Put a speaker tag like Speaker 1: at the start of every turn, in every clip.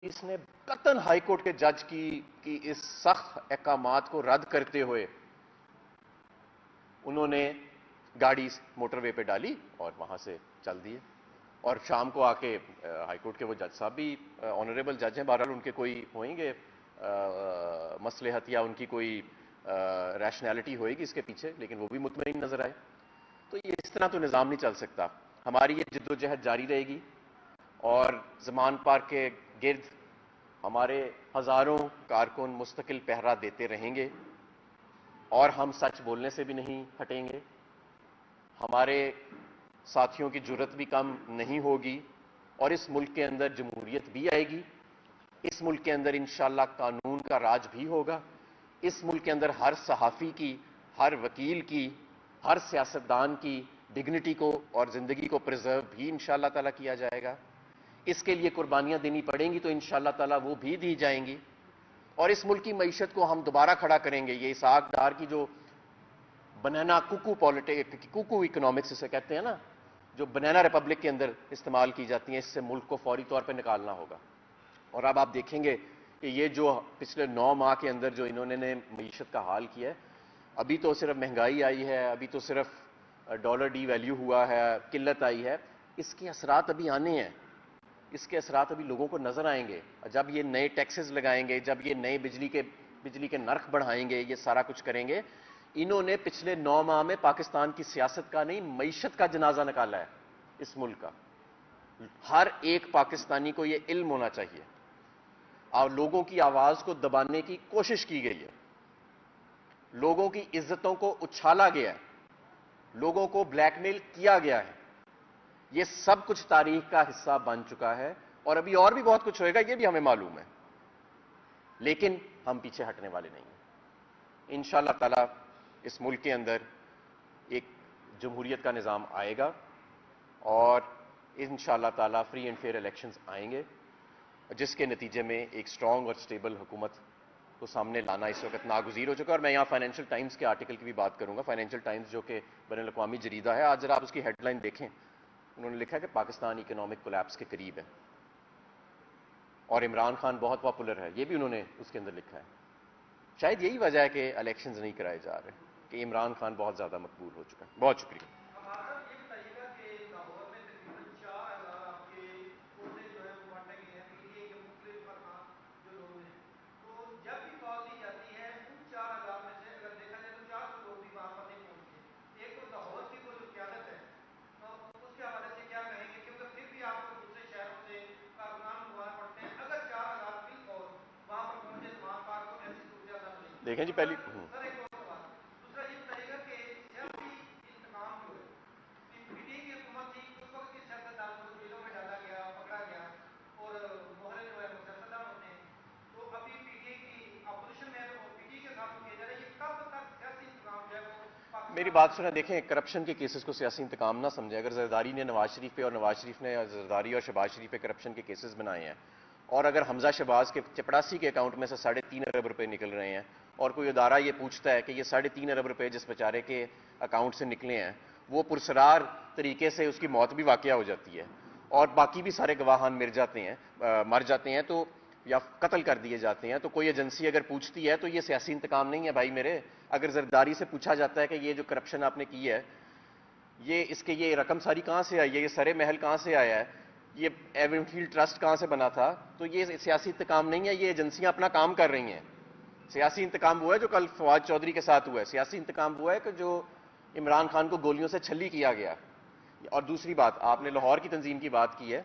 Speaker 1: اس نے قطعاً high court کے جج کی اس سخت احکامات کو رد کرتے ہوئے انہوں نے گاڑی موٹر وے پہ ڈالی اور وہاں سے چل دیے. اور شام کو آ کے ہائی کورٹ کے وہ جج صاحب بھی آنریبل جج ہیں, بہرحال ان کے کوئی ہوئیں گے مصلحت یا ان کی کوئی ریشنالٹی ہوئے گی اس کے پیچھے, لیکن وہ بھی مطمئن نظر آئے. تو یہ اس طرح تو نظام نہیں چل سکتا. ہماری یہ جد و جہد جاری رہے گی اور زمان پارک کے گرد ہمارے ہزاروں کارکن مستقل پہرا دیتے رہیں گے اور ہم سچ بولنے سے بھی نہیں ہٹیں گے. ہمارے ساتھیوں کی جرت بھی کم نہیں ہوگی اور اس ملک کے اندر جمہوریت بھی آئے گی. اس ملک کے اندر انشاءاللہ قانون کا راج بھی ہوگا. اس ملک کے اندر ہر صحافی کی, ہر وکیل کی, ہر سیاستدان کی ڈگنیٹی کو اور زندگی کو پرزرو بھی انشاءاللہ تعالیٰ کیا جائے گا. اس کے لیے قربانیاں دینی پڑیں گی تو انشاءاللہ تعالیٰ وہ بھی دی جائیں گی اور اس ملک کی معیشت کو ہم دوبارہ کھڑا کریں گے. یہ اسحاق ڈار کی جو بنانا کوکو اکنامکس اسے کہتے ہیں نا, جو بنانا ریپبلک کے اندر استعمال کی جاتی ہیں, اس سے ملک کو فوری طور پہ نکالنا ہوگا. اور اب آپ دیکھیں گے کہ یہ جو پچھلے 9 ماہ کے اندر جو انہوں نے معیشت کا حال کیا ہے, ابھی تو صرف مہنگائی آئی ہے, ابھی تو صرف ڈالر ڈی ویلیو ہوا ہے, قلت آئی ہے, اس کے اثرات ابھی آنے ہیں. اس کے اثرات ابھی لوگوں کو نظر آئیں گے. جب یہ نئے ٹیکسز لگائیں گے, جب یہ نئے بجلی کے نرخ بڑھائیں گے, یہ سارا کچھ کریں گے. انہوں نے پچھلے 9 ماہ میں پاکستان کی سیاست کا نہیں, معیشت کا جنازہ نکالا ہے اس ملک کا. ہر ایک پاکستانی کو یہ علم ہونا چاہیے. اور لوگوں کی آواز کو دبانے کی کوشش کی گئی ہے, لوگوں کی عزتوں کو اچھالا گیا ہے, لوگوں کو بلیک میل کیا گیا ہے. یہ سب کچھ تاریخ کا حصہ بن چکا ہے اور ابھی اور بھی بہت کچھ ہوئے گا, یہ بھی ہمیں معلوم ہے, لیکن ہم پیچھے ہٹنے والے نہیں ہیں. انشاءاللہ تعالیٰ اس ملک کے اندر ایک جمہوریت کا نظام آئے گا اور انشاءاللہ تعالیٰ فری اینڈ فیئر الیکشنز آئیں گے, جس کے نتیجے میں ایک سٹرانگ اور سٹیبل حکومت کو سامنے لانا اس وقت ناگزیر ہو چکا. اور میں یہاں فائنینشیل ٹائمز کے آرٹیکل کی بھی بات کروں گا. فائنینشیل ٹائمز جو کہ بین الاقوامی جریدہ ہے, آج ذرا آپ اس کی ہیڈ لائن دیکھیں. انہوں نے لکھا ہے کہ پاکستان اکنامک کولیپس کے قریب ہے اور عمران خان بہت پاپولر ہے, یہ بھی انہوں نے اس کے اندر لکھا ہے. شاید یہی وجہ ہے کہ الیکشنز نہیں کرائے جا رہے, کہ عمران خان بہت زیادہ مقبول ہو چکا ہے. بہت شکریہ. دیکھیں جی, پہلی میری بات سنیں. دیکھیں, کرپشن کے کیسز کو سیاسی انتقام نہ سمجھیں. اگر زرداری نے نواز شریف پہ اور نواز شریف نے زرداری اور شہباز شریف پہ کرپشن کے کیسز بنائے ہیں, اور اگر حمزہ شہباز کے چپڑاسی کے اکاؤنٹ میں سے 3.5 ارب روپے نکل رہے ہیں, اور کوئی ادارہ یہ پوچھتا ہے کہ یہ 3.5 ارب روپے جس بیچارے کے اکاؤنٹ سے نکلے ہیں وہ پرسرار طریقے سے اس کی موت بھی واقع ہو جاتی ہے اور باقی بھی سارے گواہان مر جاتے ہیں تو یا قتل کر دیے جاتے ہیں, تو کوئی ایجنسی اگر پوچھتی ہے تو یہ سیاسی انتقام نہیں ہے بھائی میرے. اگر زرداری سے پوچھا جاتا ہے کہ یہ جو کرپشن آپ نے کی ہے, یہ رقم ساری کہاں سے آئی ہے, یہ سرے محل کہاں سے آیا ہے, یہ ایون فیلڈ ٹرسٹ کہاں سے بنا تھا, تو یہ سیاسی انتقام نہیں ہے, یہ ایجنسیاں اپنا کام کر رہی ہیں. سیاسی انتقام ہوا ہے جو کل فواد چودھری کے ساتھ ہوا ہے, سیاسی انتقام ہوا ہے کہ جو عمران خان کو گولیوں سے چھلی کیا گیا. اور دوسری بات, آپ نے لاہور کی تنظیم کی بات کی ہے.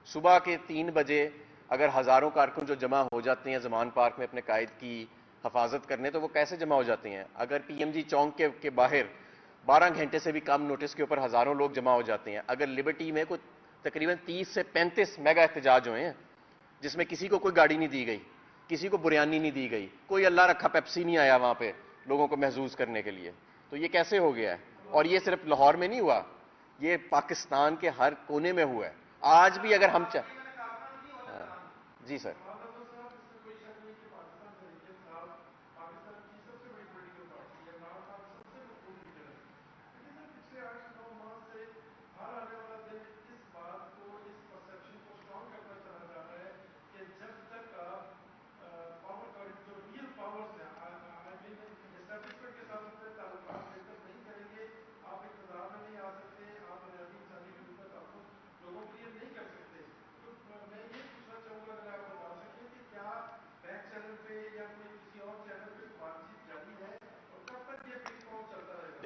Speaker 1: صبح کے 3 بجے اگر ہزاروں کارکن جو جمع ہو جاتے ہیں زمان پارک میں اپنے قائد کی حفاظت کرنے, تو وہ کیسے جمع ہو جاتے ہیں؟ اگر پی ایم جی چونک کے باہر 12 گھنٹے سے بھی کم نوٹس کے اوپر ہزاروں لوگ جمع ہو جاتے ہیں. اگر لبرٹی میں کوئی تقریباً 30 سے 35 میگا احتجاج ہوئے ہیں, جس میں کسی کو کوئی گاڑی نہیں دی گئی, کسی کو بریانی نہیں دی گئی, کوئی اللہ رکھا پیپسی نہیں آیا وہاں پہ لوگوں کو محظوظ کرنے کے لیے, تو یہ کیسے ہو گیا ہے؟ اور یہ صرف لاہور میں نہیں ہوا, یہ پاکستان کے ہر کونے میں ہوا ہے. آج بھی اگر ہم جی سر.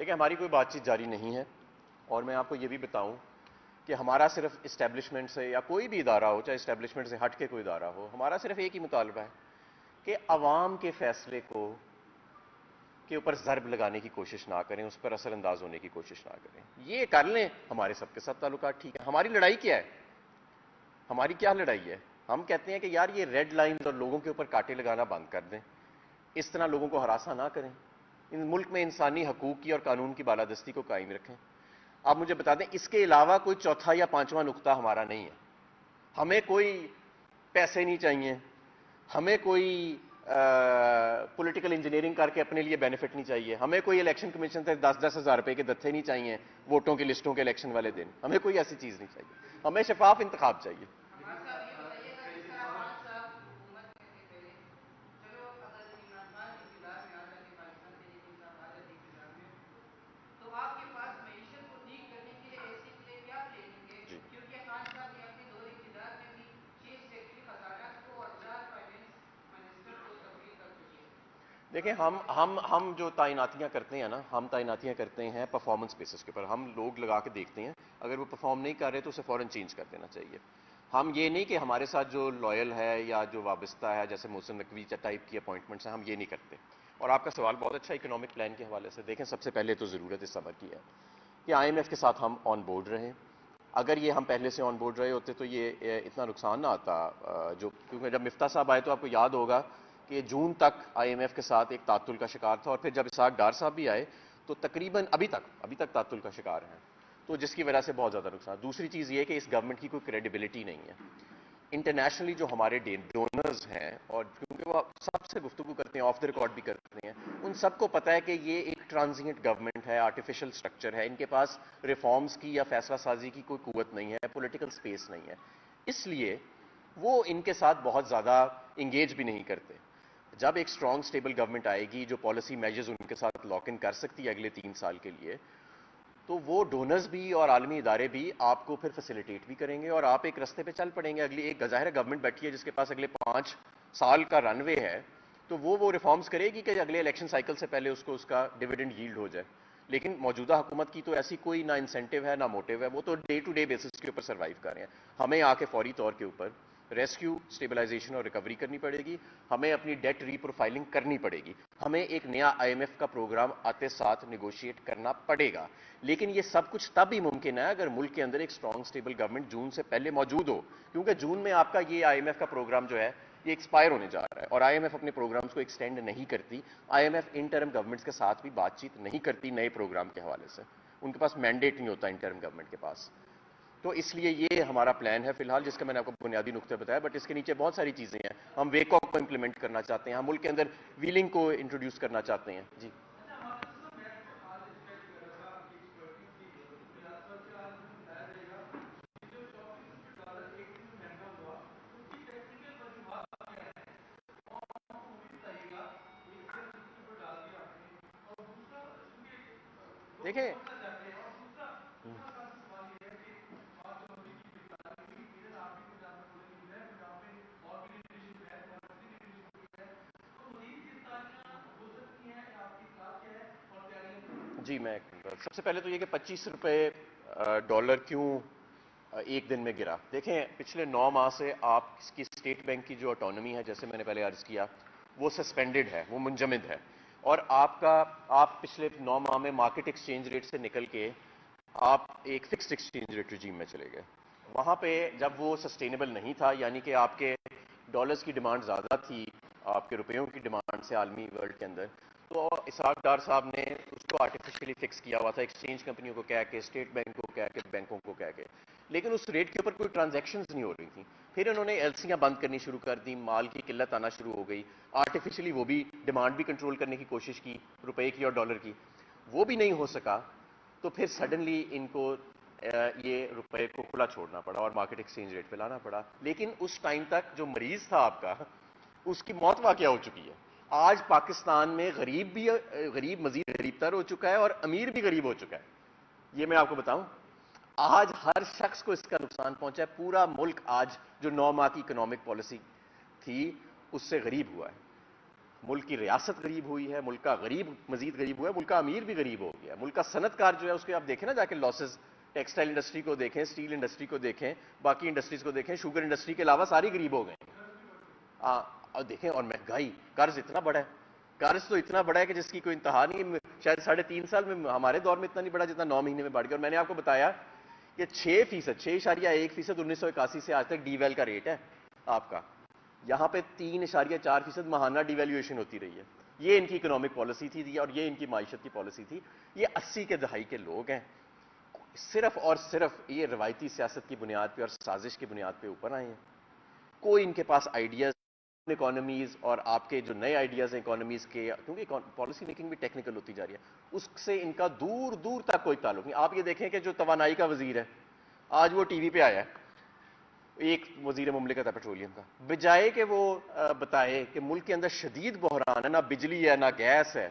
Speaker 1: دیکھیں ہماری کوئی بات چیت جاری نہیں ہے، اور میں آپ کو یہ بھی بتاؤں کہ ہمارا صرف اسٹیبلشمنٹ سے یا کوئی بھی ادارہ ہو، چاہے اسٹیبلشمنٹ سے ہٹ کے کوئی ادارہ ہو، ہمارا صرف ایک ہی مطالبہ ہے کہ عوام کے فیصلے کے اوپر ضرب لگانے کی کوشش نہ کریں، اس پر اثر انداز ہونے کی کوشش نہ کریں. یہ کر لیں، ہمارے سب کے ساتھ تعلقات ٹھیک ہے. ہماری لڑائی کیا ہے؟ ہماری کیا لڑائی ہے؟ ہم کہتے ہیں کہ یار یہ ریڈ لائنز اور لوگوں کے اوپر کانٹے لگانا بند کر دیں، اس طرح لوگوں کو ہراساں نہ کریں، ان ملک میں انسانی حقوق کی اور قانون کی بالادستی کو قائم رکھیں. آپ مجھے بتا دیں اس کے علاوہ کوئی چوتھا یا پانچواں نقطہ ہمارا نہیں ہے. ہمیں کوئی پیسے نہیں چاہیے، ہمیں کوئی پولیٹیکل انجینئرنگ کر کے اپنے لیے بینیفٹ نہیں چاہیے، ہمیں کوئی الیکشن کمیشن سے 10-10 ہزار روپے کے دتھے نہیں چاہیے ووٹوں کی لسٹوں کے الیکشن والے دن. ہمیں کوئی ایسی چیز نہیں چاہیے، ہمیں شفاف انتخاب چاہیے. دیکھیں ہم جو تعیناتیاں کرتے ہیں نا، ہم تعیناتیاں کرتے ہیں پرفارمنس بیسس کے اوپر. ہم لوگ لگا کے دیکھتے ہیں، اگر وہ پرفارم نہیں کر رہے تو اسے فوراً چینج کر دینا چاہیے. ہم یہ نہیں کہ ہمارے ساتھ جو لائل ہے یا جو وابستہ ہے، جیسے محسن نقوی ٹائپ کی اپوائنٹمنٹس ہیں، ہم یہ نہیں کرتے. اور آپ کا سوال بہت اچھا اکنامک پلان کے حوالے سے. دیکھیں سب سے پہلے تو ضرورت اس صبر کی ہے کہ آئی ایم ایف کے ساتھ ہم آن بورڈ رہیں. اگر یہ ہم پہلے سے آن بورڈ رہے ہوتے تو یہ اتنا نقصان نہ آتا. کیونکہ جب مفتاح صاحب آئے تو آپ کو یاد ہوگا کہ جون تک آئی ایم ایف کے ساتھ ایک تعطل کا شکار تھا، اور پھر جب اسحاق ڈار صاحب بھی آئے تو تقریباً ابھی تک تعطل کا شکار ہیں، تو جس کی وجہ سے بہت زیادہ نقصان. دوسری چیز یہ کہ اس گورنمنٹ کی کوئی کریڈیبلٹی نہیں ہے انٹرنیشنلی. جو ہمارے ڈونرز ہیں، اور کیونکہ وہ سب سے گفتگو کرتے ہیں، آف دا ریکارڈ بھی کرتے ہیں، ان سب کو پتہ ہے کہ یہ ایک ٹرانزینٹ گورنمنٹ ہے، آرٹیفیشل سٹرکچر ہے، ان کے پاس ریفارمز کی یا فیصلہ سازی کی کوئی قوت نہیں ہے، پولیٹیکل سپیس نہیں ہے. اس لیے وہ ان کے ساتھ بہت زیادہ انگیج بھی نہیں کرتے. جب ایک اسٹرانگ سٹیبل گورنمنٹ آئے گی جو پالیسی میجرز ان کے ساتھ لاک ان کر سکتی ہے اگلے 3 سال کے لیے، تو وہ ڈونرز بھی اور عالمی ادارے بھی آپ کو پھر فیسیلیٹیٹ بھی کریں گے، اور آپ ایک رستے پہ چل پڑیں گے. اگلی ایک ظاہر گورنمنٹ بیٹھی ہے جس کے پاس اگلے 5 سال کا رن وے ہے، تو وہ ریفارمز کرے گی کہ اگلے الیکشن سائیکل سے پہلے اس کو اس کا ڈویڈنڈ ییلڈ ہو جائے. لیکن موجودہ حکومت کی تو ایسی کوئی نہ انسینٹیو ہے نہ موٹیو ہے، وہ تو ڈے ٹو ڈے بیسس کے اوپر سروائیو کر رہے ہیں. ہمیں آ کے فوری طور کے اوپر ریسکیو، اسٹیبلائزیشن اور ریکوری کرنی پڑے گی. ہمیں اپنی ڈیٹ ری پروفائلنگ کرنی پڑے گی. ہمیں ایک نیا آئی ایم ایف کا پروگرام آتے ساتھ نیگوشیٹ کرنا پڑے گا. لیکن یہ سب کچھ تب ہی ممکن ہے اگر ملک کے اندر ایک اسٹرانگ سٹیبل گورنمنٹ جون سے پہلے موجود ہو. کیونکہ جون میں آپ کا یہ آئی ایم ایف کا پروگرام جو ہے یہ ایکسپائر ہونے جا رہا ہے، اور آئی ایم ایف اپنے پروگرامز کو ایکسٹینڈ نہیں کرتی. I M F interim governments کے ساتھ بھی بات چیت نہیں کرتی نئے پروگرام کے حوالے سے. ان کے پاس مینڈیٹ نہیں ہوتا انٹرم گورنمنٹ کے پاس. تو اس لیے یہ ہمارا پلان ہے فی الحال، جس کا میں نے آپ کو بنیادی نقطہ بتایا. بٹ اس کے نیچے بہت ساری چیزیں ہیں. ہم ویکاک کو امپلیمنٹ کرنا چاہتے ہیں، ہم ملک کے اندر ویلنگ کو انٹروڈیوس کرنا چاہتے ہیں. جی دیکھیں جی، میں سب سے پہلے تو یہ کہ 25 روپے ڈالر کیوں ایک دن میں گرا. دیکھیں پچھلے 9 ماہ سے آپ کی اسٹیٹ بینک کی جو آٹونومی ہے، جیسے میں نے پہلے عرض کیا، وہ سسپینڈڈ ہے، وہ منجمد ہے. اور آپ پچھلے 9 ماہ میں مارکیٹ ایکسچینج ریٹ سے نکل کے آپ ایک فکسڈ ایکسچینج ریٹ رجیم میں چلے گئے. وہاں پہ جب وہ سسٹینیبل نہیں تھا، یعنی کہ آپ کے ڈالرز کی ڈیمانڈ زیادہ تھی آپ کے روپیوں کی ڈیمانڈ سے عالمی ورلڈ کے اندر، تو اسحاق ڈار صاحب نے اس کو آرٹیفیشلی فکس کیا ہوا تھا، ایکسچینج کمپنیوں کو کہہ کے، اسٹیٹ بینک کو کہہ کے، بینکوں کو کہہ کے. لیکن اس ریٹ کے اوپر کوئی ٹرانزیکشنز نہیں ہو رہی تھیں. پھر انہوں نے ایلسیاں بند کرنی شروع کر دی، مال کی قلت آنا شروع ہو گئی، آرٹیفیشلی وہ بھی ڈیمانڈ بھی کنٹرول کرنے کی کوشش کی روپے کی اور ڈالر کی، وہ بھی نہیں ہو سکا. تو پھر سڈنلی ان کو یہ روپے کو کھلا چھوڑنا پڑا اور مارکیٹ ایکسچینج ریٹ پہ لانا پڑا. لیکن اس ٹائم تک جو مریض تھا آپ کا، اس کی موت واقعہ ہو چکی ہے. آج پاکستان میں غریب مزید غریب تر ہو چکا ہے اور امیر بھی غریب ہو چکا ہے. یہ میں آپ کو بتاؤں، آج ہر شخص کو اس کا نقصان پہنچا ہے. پورا ملک آج جو 9 ماہ کی اکنامک پالیسی تھی اس سے غریب ہوا ہے. ملک کی ریاست غریب ہوئی ہے, ملک کا غریب مزید غریب ہوا ہے, ملک کا امیر بھی غریب ہو گیا. ملک کا صنعت کار جو ہے اس کے آپ دیکھیں نا جا کے لاسز, ٹیکسٹائل انڈسٹری کو دیکھیں, اسٹیل انڈسٹری کو دیکھیں, باقی انڈسٹریز کو دیکھیں, شوگر انڈسٹری کے علاوہ ساری غریب ہو گئے. اور دیکھیں, اور مہنگائی, قرض اتنا بڑا ہے, قرض تو اتنا بڑا ہے کہ جس کی کوئی انتہا نہیں. شاید 3.5 سال میں, ہمارے دور میں اتنا نہیں بڑھا جتنا 9 مہینے میں بڑھ گیا. اور میں نے آپ کو بتایا کہ 6.1% 1981 سے آج تک ڈی ویل کا ریٹ ہے آپ کا. یہاں پہ 3.4% ماہانہ ڈی ویلیویشن ہوتی رہی ہے. یہ ان کی اکنامک پالیسی تھی اور یہ ان کی معیشت کی پالیسی تھی. یہ 80 کے دہائی کے لوگ ہیں, صرف اور صرف یہ روایتی سیاست کی بنیاد پہ اور سازش کی بنیاد پہ اوپر آئے ہیں. کوئی ان کے پاس آئیڈیاز اکانومیز اور آپ کے جو نئے آئیڈیاز ہیں اکانومیز کے, کیونکہ پالیسی میکنگ بھی ٹیکنیکل ہوتی جا رہی ہے, اس سے ان کا دور دور تک کوئی تعلق نہیں. آپ یہ دیکھیں کہ جو توانائی کا وزیر ہے آج وہ ٹی وی پہ آیا ہے, ایک وزیر مملکت ہے پیٹرولیم کا, بجائے کہ وہ بتائے کہ ملک کے اندر شدید بحران ہے, نہ بجلی ہے, نہ گیس ہے,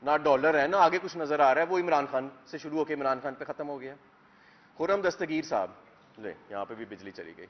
Speaker 1: نہ ڈالر ہے, نہ آگے کچھ نظر آ رہا ہے, وہ عمران خان سے شروع ہو کے عمران خان پہ ختم ہو گیا. خرم دستگیر صاحب, لے یہاں پہ بھی بجلی چلی گئی.